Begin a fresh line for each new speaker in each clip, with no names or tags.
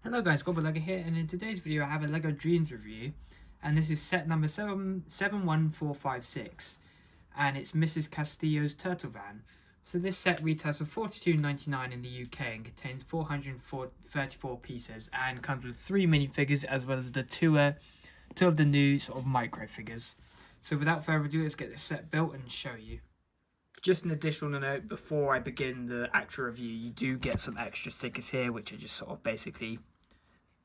Hello guys, GobbleLego here, and in today's video I have a LEGO Dreamzzz review, and this is set number 71456, and it's Mrs. Castillo's Turtle Van. So this set retails for £42.99 in the UK and contains 434 pieces, and comes with 3 minifigures as well as the two of the new sort of micro figures. So without further ado, let's get this set built and show you. Just an additional note, before I begin the actual review, you do get some extra stickers here, which are just sort of basically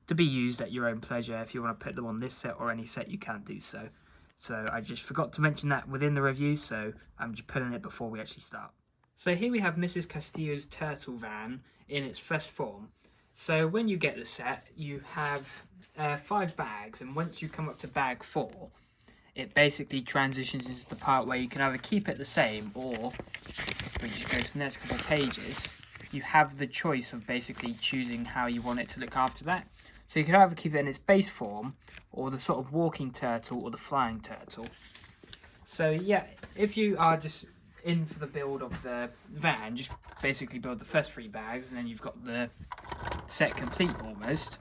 to be used at your own pleasure. If you want to put them on this set or any set, you can do so. So I just forgot to mention that within the review, so I'm just putting it before we actually start. So here we have Mrs. Castillo's Turtle Van in its first form. So when you get the set, you have 5 bags, and once you come up to bag 4, it basically transitions into the part where you can either keep it the same, or when you go to the next couple of pages, you have the choice of basically choosing how you want it to look after that. So you can either keep it in its base form, or the sort of walking turtle, or the flying turtle. So yeah, if you are just in for the build of the van, just basically build the first 3 bags, and then you've got the set complete almost.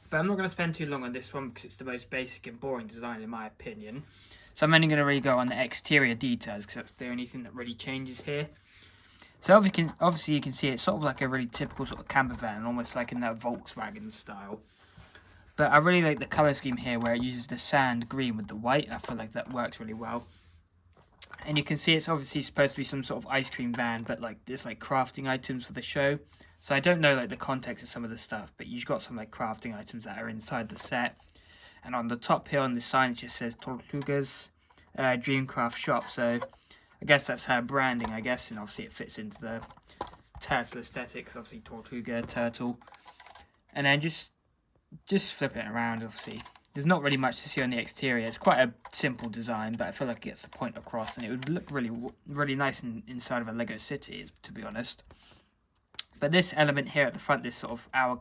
But I'm not going to spend too long on this one because it's the most basic and boring design in my opinion. So I'm only going to really go on the exterior details because that's the only thing that really changes here. So obviously you can see it's sort of like a really typical sort of camper van, almost like in that Volkswagen style. But I really like the colour scheme here where it uses the sand green with the white. I feel like that works really well. And you can see it's obviously supposed to be some sort of ice cream van, but like there's like crafting items for the show. So I don't know like the context of some of the stuff, but you've got some like crafting items that are inside the set. And on the top here on the sign it just says Tortuga's Dreamcraft Shop. So I guess that's her branding, I guess, and obviously it fits into the turtle aesthetics, obviously Tortuga, turtle. And then just flip it around, obviously. There's not really much to see on the exterior. It's quite a simple design, but I feel like it gets the point across, and it would look really nice inside of a Lego city, to be honest. But this element here at the front, this sort of hour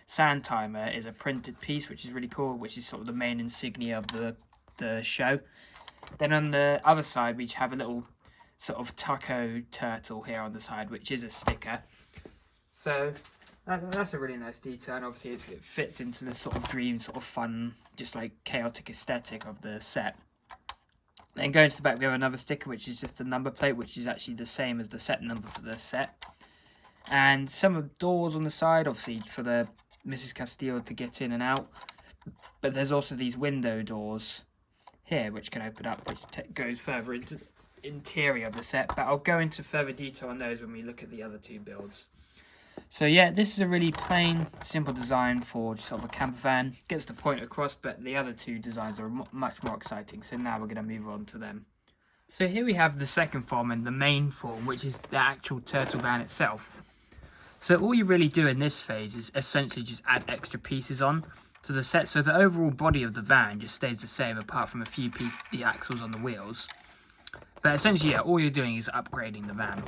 sand timer, is a printed piece, which is really cool, which is sort of the main insignia of the show. Then on the other side, we have a little sort of taco turtle here on the side, which is a sticker. So that's a really nice detail, and obviously it fits into the sort of dream, sort of fun, just like chaotic aesthetic of the set. Then going to the back, we have another sticker, which is just a number plate, which is actually the same as the set number for the set. And some of the doors on the side, obviously for the Mrs. Castillo to get in and out. But there's also these window doors here, which can open up, which goes further into the interior of the set. But I'll go into further detail on those when we look at the other 2 builds. So yeah, this is a really plain, simple design for just sort of a camper van. Gets the point across, but the other 2 designs are much more exciting. So now we're going to move on to them. So here we have the second form and the main form, which is the actual turtle van itself. So all you really do in this phase is essentially just add extra pieces on to the set. So the overall body of the van just stays the same, apart from a few pieces, the axles on the wheels. But essentially, yeah, all you're doing is upgrading the van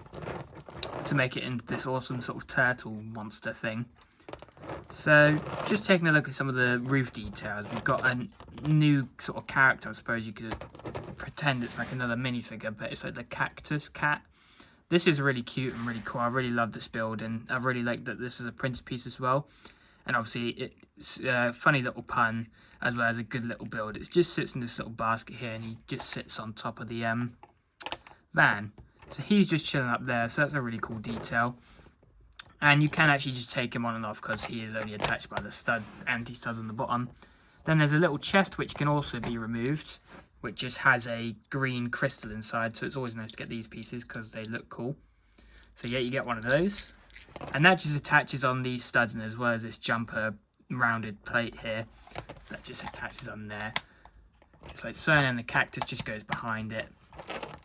to make it into this awesome sort of turtle monster thing. So just taking a look at some of the roof details, we've got a new sort of character. I suppose you could pretend it's like another minifigure, but it's like the cactus cat. This is really cute and really cool. I really love this build, and I really like that this is a printed piece as well. And obviously it's a funny little pun as well as a good little build. It just sits in this little basket here, and he just sits on top of the van. So he's just chilling up there, so that's a really cool detail. And you can actually just take him on and off because he is only attached by the anti-studs on the bottom. Then there's a little chest which can also be removed, which just has a green crystal inside, so it's always nice to get these pieces because they look cool. So yeah, you get one of those. And that just attaches on these studs, and as well as this jumper rounded plate here, that just attaches on there. Just like so, and the cactus just goes behind it.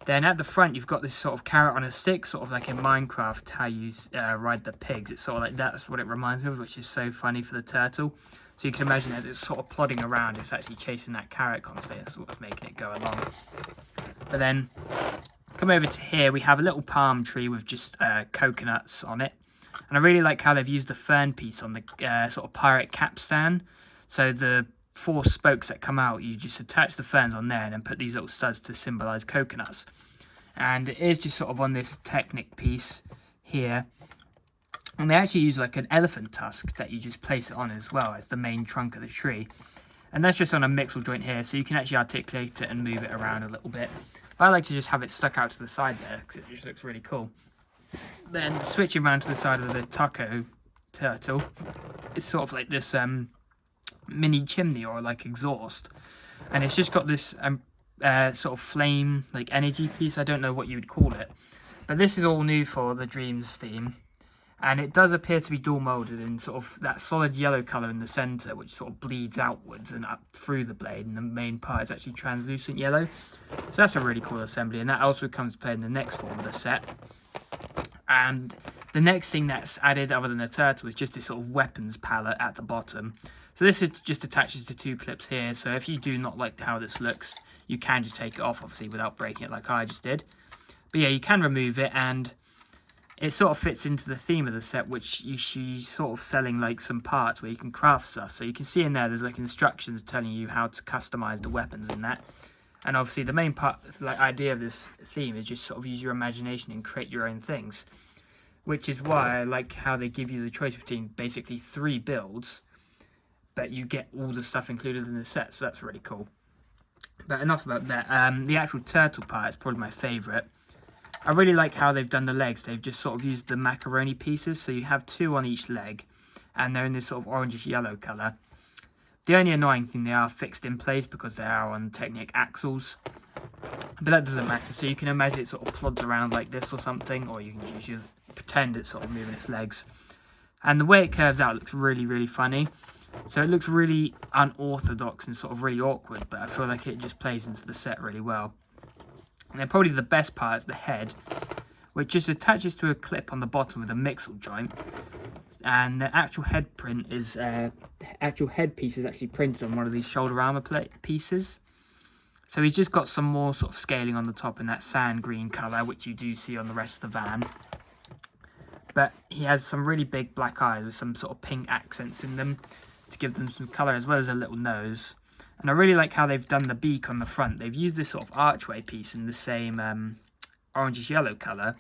Then at the front, you've got this sort of carrot on a stick, sort of like in Minecraft, how you ride the pigs. It's sort of like that's what it reminds me of, which is so funny for the turtle. So you can imagine as it's sort of plodding around, it's actually chasing that carrot constantly. That's what's making it go along. But then, come over to here, we have a little palm tree with just coconuts on it. And I really like how they've used the fern piece on the sort of pirate capstan. So the 4 spokes that come out, you just attach the ferns on there and then put these little studs to symbolise coconuts. And it is just sort of on this Technic piece here. And they actually use like an elephant tusk that you just place it on as well as the main trunk of the tree. And that's just on a mixel joint here, so you can actually articulate it and move it around a little bit. But I like to just have it stuck out to the side there, because it just looks really cool. Then switching around to the side of the taco turtle, it's sort of like this mini chimney or like exhaust. And it's just got this sort of flame, like energy piece, I don't know what you would call it. But this is all new for the Dreamzzz theme. And it does appear to be dual moulded in sort of that solid yellow colour in the centre, which sort of bleeds outwards and up through the blade, and the main part is actually translucent yellow. So that's a really cool assembly, and that also comes to play in the next form of the set. And the next thing that's added other than the turtle is just this sort of weapons palette at the bottom. So this just attaches to 2 clips here, so if you do not like how this looks, you can just take it off, obviously, without breaking it like I just did. But yeah, you can remove it, and it sort of fits into the theme of the set, which she's sort of selling like some parts where you can craft stuff. So you can see in there's like instructions telling you how to customize the weapons in that. And obviously the main part, like idea of this theme is just sort of use your imagination and create your own things. Which is why I like how they give you the choice between basically 3 builds, but you get all the stuff included in the set, so that's really cool. But enough about that. The actual turtle part is probably my favourite. I really like how they've done the legs. They've just sort of used the macaroni pieces, so you have 2 on each leg, and they're in this sort of orangish yellow colour. The only annoying thing, they are fixed in place because they are on Technic axles, but that doesn't matter. So you can imagine it sort of plods around like this or something, or you can just pretend it's sort of moving its legs. And the way it curves out looks really, really funny. So it looks really unorthodox and sort of really awkward, but I feel like it just plays into the set really well. And then probably the best part is the head, which just attaches to a clip on the bottom with a mixel joint. And the actual head print is, actual headpiece is actually printed on one of these shoulder armor pieces. So he's just got some more sort of scaling on the top in that sand green colour, which you do see on the rest of the van. But he has some really big black eyes with some sort of pink accents in them to give them some colour, as well as a little nose. And I really like how they've done the beak on the front. They've used this sort of archway piece in the same orangish yellow colour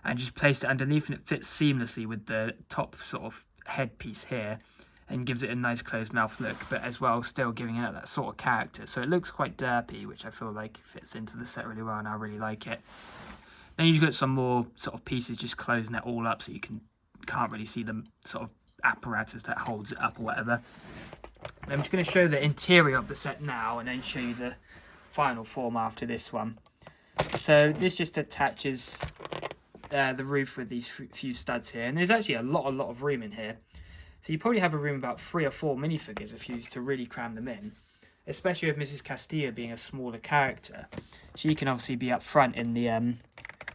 and just placed it underneath, and it fits seamlessly with the top sort of headpiece here and gives it a nice closed mouth look, but as well still giving it that sort of character. So it looks quite derpy, which I feel like fits into the set really well, and I really like it. Then you've got some more sort of pieces just closing it all up, so you can't really see the sort of apparatus that holds it up or whatever. I'm just going to show the interior of the set now and then show you the final form after this one. So this just attaches the roof with these few studs here, and there's actually a lot of room in here. So you probably have a room about 3 or 4 minifigures if you used to really cram them in, especially with Mrs. Castillo being a smaller character. She can obviously be up front in the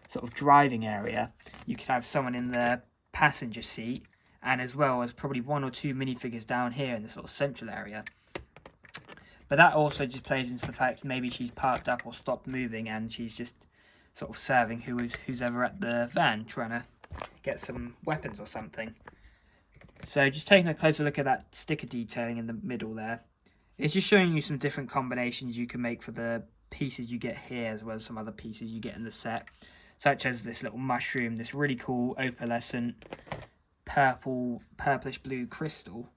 sort of driving area. You could have someone in the passenger seat, and as well as probably 1 or 2 minifigures down here in the sort of central area. But that also just plays into the fact maybe she's parked up or stopped moving, and she's just sort of serving who's ever at the van, trying to get some weapons or something. So just taking a closer look at that sticker detailing in the middle there, it's just showing you some different combinations you can make for the pieces you get here, as well as some other pieces you get in the set, such as this little mushroom, this really cool opalescent purplish blue crystal.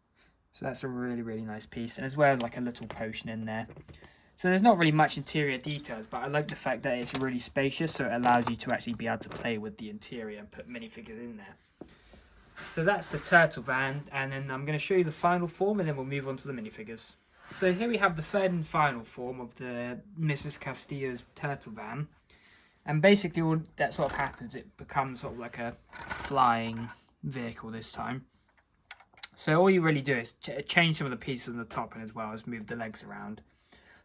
So that's a really nice piece, and as well as like a little potion in there. So there's not really much interior details, but I like the fact that it's really spacious, so it allows you to actually be able to play with the interior and put minifigures in there. So that's the turtle van, and then I'm going to show you the final form, and then we'll move on to the minifigures. So here we have the third and final form of the Mrs. Castillo'S turtle van. And basically all that sort of happens, it becomes sort of like a flying vehicle this time. So all you really do is change some of the pieces on the top, and as well as move the legs around.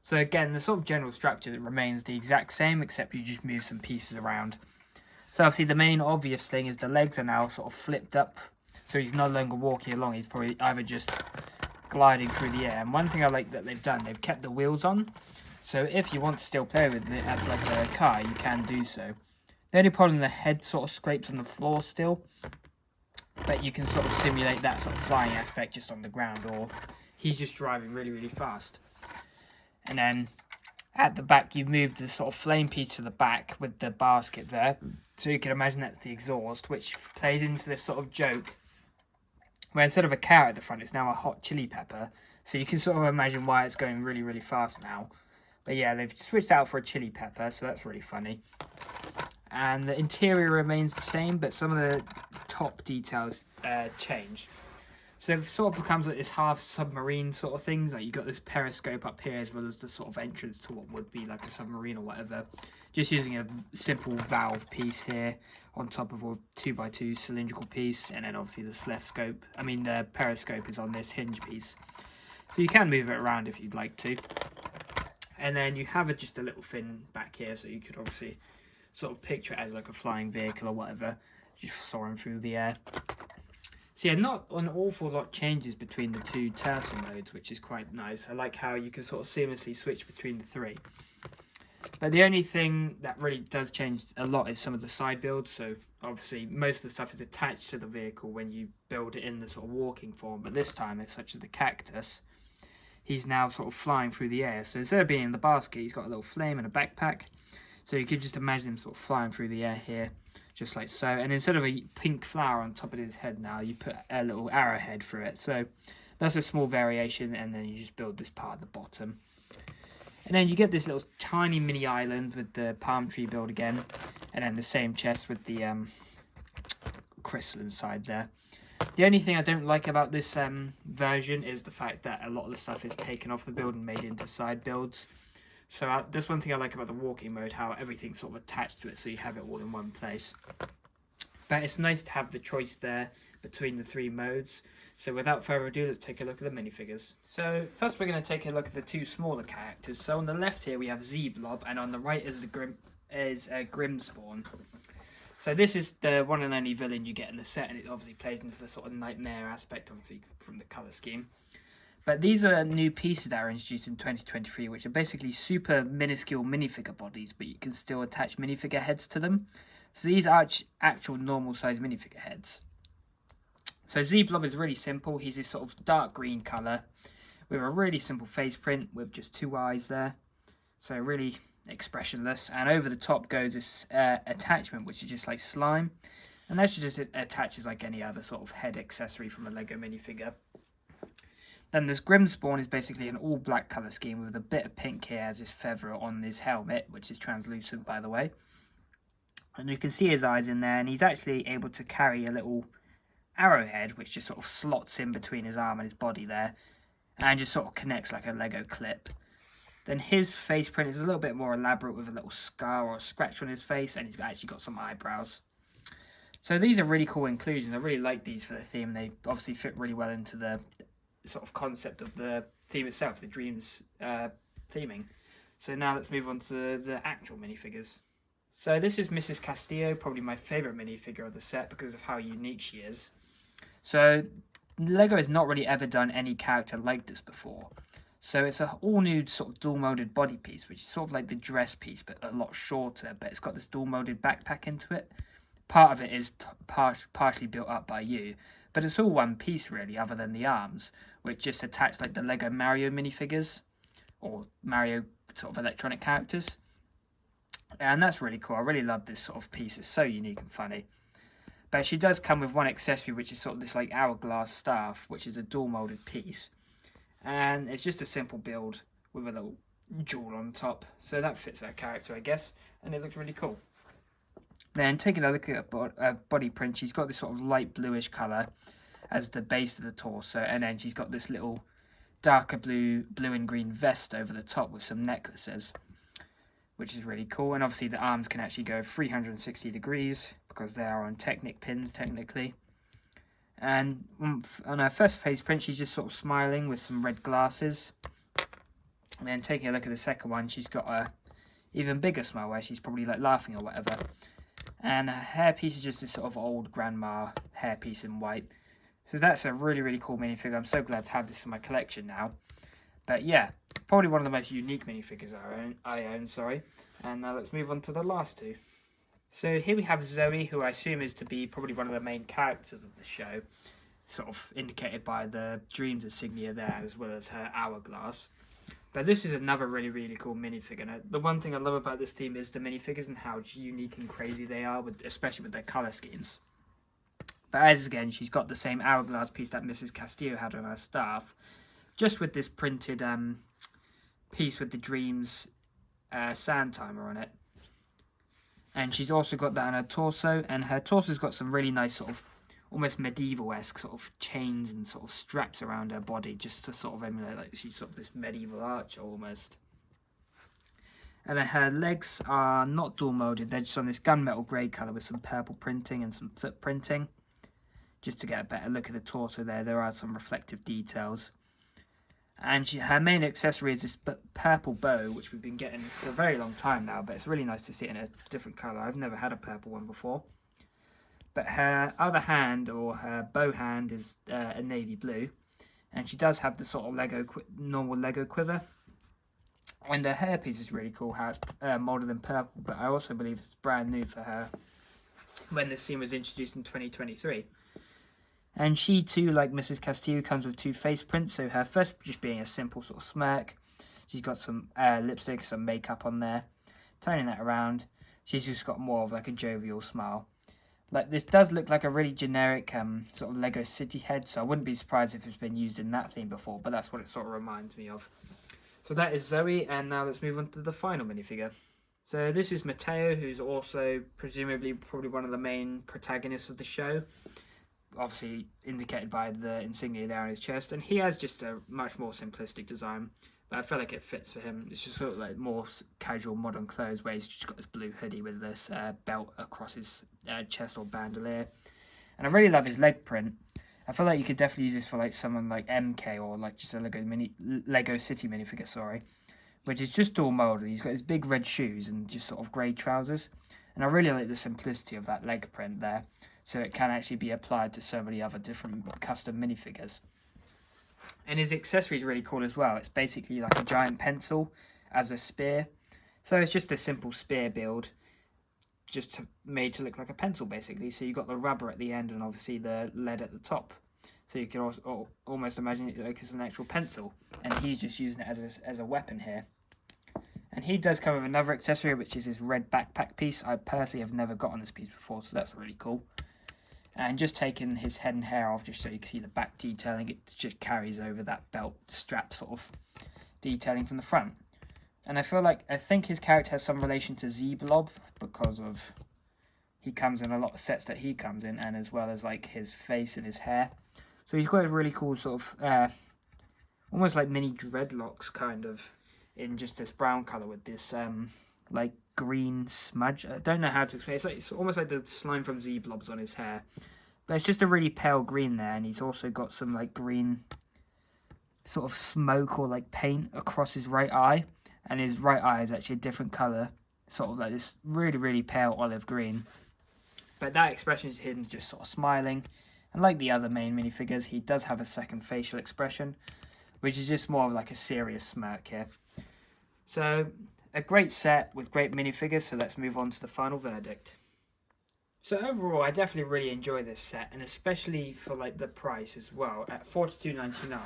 So again, the sort of general structure remains the exact same, except you just move some pieces around. So obviously the main obvious thing is the legs are now sort of flipped up, so he's no longer walking along, he's probably either just gliding through the air. And one thing I like that they've done, they've kept the wheels on, so if you want to still play with it as like a car, you can do so. The only problem, the head sort of scrapes on the floor still, but you can sort of simulate that sort of flying aspect just on the ground, or he's just driving really fast. And then at the back, you've moved the sort of flame piece to the back with the basket there. So you can imagine that's the exhaust, which plays into this sort of joke where instead of a carrot at the front, it's now a hot chili pepper. So you can sort of imagine why it's going really, really fast now. But yeah, they've switched out for a chili pepper, so that's really funny. And the interior remains the same, but some of the top details change. So it sort of becomes like this half submarine sort of things. Like you got this periscope up here as well as the sort of entrance to what would be like a submarine or whatever. Just using a simple valve piece here on top of a 2x2 cylindrical piece, and then obviously the periscope is on this hinge piece. So you can move it around if you'd like to. And then you have just a little fin back here, so you could obviously sort of picture it as like a flying vehicle or whatever, just soaring through the air. So yeah, not an awful lot changes between the two turtle modes, which is quite nice. I like how you can sort of seamlessly switch between the three. But the only thing that really does change a lot is some of the side builds. So obviously most of the stuff is attached to the vehicle when you build it in the sort of walking form. But this time, such as the cactus, he's now sort of flying through the air. So instead of being in the basket, he's got a little flame and a backpack. So you could just imagine him sort of flying through the air here, just like so. And instead of a pink flower on top of his head now, you put a little arrowhead through it. So that's a small variation, and then you just build this part at the bottom. And then you get this little tiny mini island with the palm tree build again, and then the same chest with the crystal inside there. The only thing I don't like about this version is the fact that a lot of the stuff is taken off the build and made into side builds. So that's one thing I like about the walking mode, how everything's sort of attached to it, so you have it all in one place. But it's nice to have the choice there between the three modes. So without further ado, let's take a look at the minifigures. So first we're going to take a look at the two smaller characters. So on the left here we have Z-Blob, and on the right is Grimmspawn. So this is the one and only villain you get in the set, and it obviously plays into the sort of nightmare aspect, obviously from the colour scheme. But these are new pieces that are introduced in 2023, which are basically super minuscule minifigure bodies, but you can still attach minifigure heads to them. So these are actual normal size minifigure heads. So Z-Blob is really simple. He's this sort of dark green colour with a really simple face print with just two eyes there. So really expressionless. And over the top goes this attachment, which is just like slime. And that just attaches like any other sort of head accessory from a Lego minifigure. Then there's Grimmspawn, is basically an all black colour scheme with a bit of pink here as his feather on his helmet, which is translucent by the way. And you can see his eyes in there, and he's actually able to carry a little arrowhead which just sort of slots in between his arm and his body there, and just sort of connects like a Lego clip. Then his face print is a little bit more elaborate with a little scar or scratch on his face, and he's actually got some eyebrows. So these are really cool inclusions. I really like these for the theme. They obviously fit really well into the sort of concept of the theme itself, the Dreamzzz theming. So now let's move on to the actual minifigures. So this is Mrs. Castillo, probably my favourite minifigure of the set because of how unique she is. So Lego has not really ever done any character like this before. So it's an all new sort of dual molded body piece, which is sort of like the dress piece but a lot shorter, but it's got this dual molded backpack into it. Part of it is partially built up by you, but it's all one piece really, other than the arms, which just attach like the Lego Mario minifigures, or Mario sort of electronic characters. And that's really cool. I really love this sort of piece. It's so unique and funny. But she does come with one accessory, which is sort of this like hourglass staff, which is a dual molded piece. And it's just a simple build with a little jewel on top. So that fits her character, I guess. And it looks really cool. Then taking a look at a body print, she's got this sort of light bluish colour as the base of the torso, and then she's got this little darker blue and green vest over the top with some necklaces, which is really cool. And obviously the arms can actually go 360 degrees because they are on Technic pins technically. And on her first face print, she's just sort of smiling with some red glasses. And then taking a look at the second one, she's got a even bigger smile where she's probably like laughing or whatever. And her hairpiece is just this sort of old grandma hairpiece in white. So that's a really, really cool minifigure. I'm so glad to have this in my collection now. But yeah, probably one of the most unique minifigures I own. And now let's move on to the last two. So here we have Zoe, who I assume is to be probably one of the main characters of the show, sort of indicated by the Dreamzzz insignia there, as well as her hourglass. But this is another really, really cool minifigure. Now, the one thing I love about this theme is the minifigures and how unique and crazy they are, especially with their colour schemes. But as again, she's got the same hourglass piece that Mrs. Castillo had on her staff, just with this printed piece with the Dreamzzz sand timer on it. And she's also got that on her torso, and her torso's got some really nice sort of almost medieval-esque sort of chains and sort of straps around her body, just to sort of emulate like she's sort of this medieval archer almost. And then her legs are not dual molded, they're just on this gunmetal grey colour with some purple printing and some foot printing. Just to get a better look at the torso there are some reflective details. And her main accessory is this purple bow, which we've been getting for a very long time now, but it's really nice to see it in a different colour. I've never had a purple one before. But her other hand, or her bow hand, is a navy blue. And she does have the sort of normal Lego quiver. And her hairpiece is really cool, how it's moulded in purple, but I also believe it's brand new for her when this scene was introduced in 2023. And she too, like Mrs. Castillo, comes with 2 face prints. So her first just being a simple sort of smirk. She's got some lipstick, some makeup on there. Turning that around, she's just got more of like a jovial smile. Like, this does look like a really generic sort of Lego city head, so I wouldn't be surprised if it's been used in that theme before, but that's what it sort of reminds me of. So that is Zoe, and now let's move on to the final minifigure. So this is Matteo, who's also presumably probably one of the main protagonists of the show. Obviously indicated by the insignia there on his chest, and he has just a much more simplistic design, but I feel like it fits for him. It's just sort of like more casual modern clothes, where he's just got this blue hoodie with this belt across his chest or bandolier. And I really love his leg print. I feel like you could definitely use this for like someone like MK, or like just a Lego City minifigure, sorry, which is just dual molded. He's got his big red shoes and just sort of grey trousers, and I really like the simplicity of that leg print there, so it can actually be applied to so many other different custom minifigures. And his accessory is really cool as well. It's basically like a giant pencil as a spear, so it's just a simple spear build, just made to look like a pencil basically. So you've got the rubber at the end and obviously the lead at the top, so you can also almost imagine it like it's an actual pencil, and he's just using it as a weapon here. And he does come with another accessory, which is his red backpack piece. I personally have never got on this piece before, so that's really cool. And just taking his head and hair off, just so you can see the back detailing, it just carries over that belt strap sort of detailing from the front. And I think his character has some relation to Z-Blob, because of he comes in a lot of sets that he comes in, and as well as like his face and his hair. So he's got a really cool sort of almost like mini dreadlocks kind of, in just this brown colour with this like green smudge. I don't know how to explain it. It's almost like the slime from Z-Blobs on his hair, but it's just a really pale green there, and he's also got some like green sort of smoke or like paint across his right eye, and his right eye is actually a different colour, sort of like this really pale olive green, but that expression is hidden just sort of smiling. And like the other main minifigures, he does have a second facial expression, which is just more of like a serious smirk here. So a great set with great minifigures, so let's move on to the final verdict. So overall, I definitely really enjoy this set, and especially for like the price as well. At $42.99,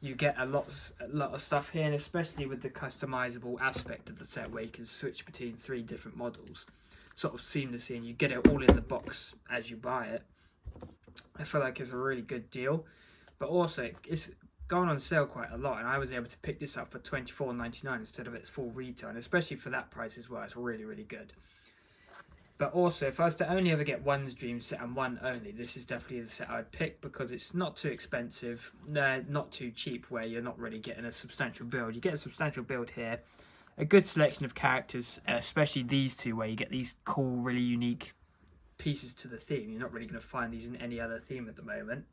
you get a lot of stuff here, and especially with the customizable aspect of the set, where you can switch between 3 different models sort of seamlessly, and you get it all in the box as you buy it. I feel like it's a really good deal, but also it's gone on sale quite a lot, and I was able to pick this up for $24.99 instead of its full retail, and especially for that price as well, it's really good. But also, if I was to only ever get one's dream set and one only, this is definitely the set I'd pick, because it's not too expensive, not too cheap, where you're not really getting a substantial build. You get a substantial build here, a good selection of characters, especially these two, where you get these cool, really unique pieces to the theme. You're not really going to find these in any other theme at the moment.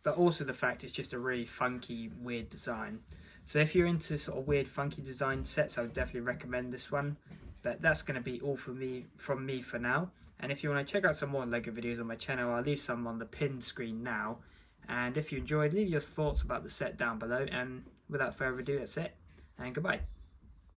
But also the fact it's just a really funky, weird design. So if you're into sort of weird, funky design sets, I would definitely recommend this one. But that's going to be all from me for now. And if you want to check out some more LEGO videos on my channel, I'll leave some on the pinned screen now. And if you enjoyed, leave your thoughts about the set down below. And without further ado, that's it. And goodbye.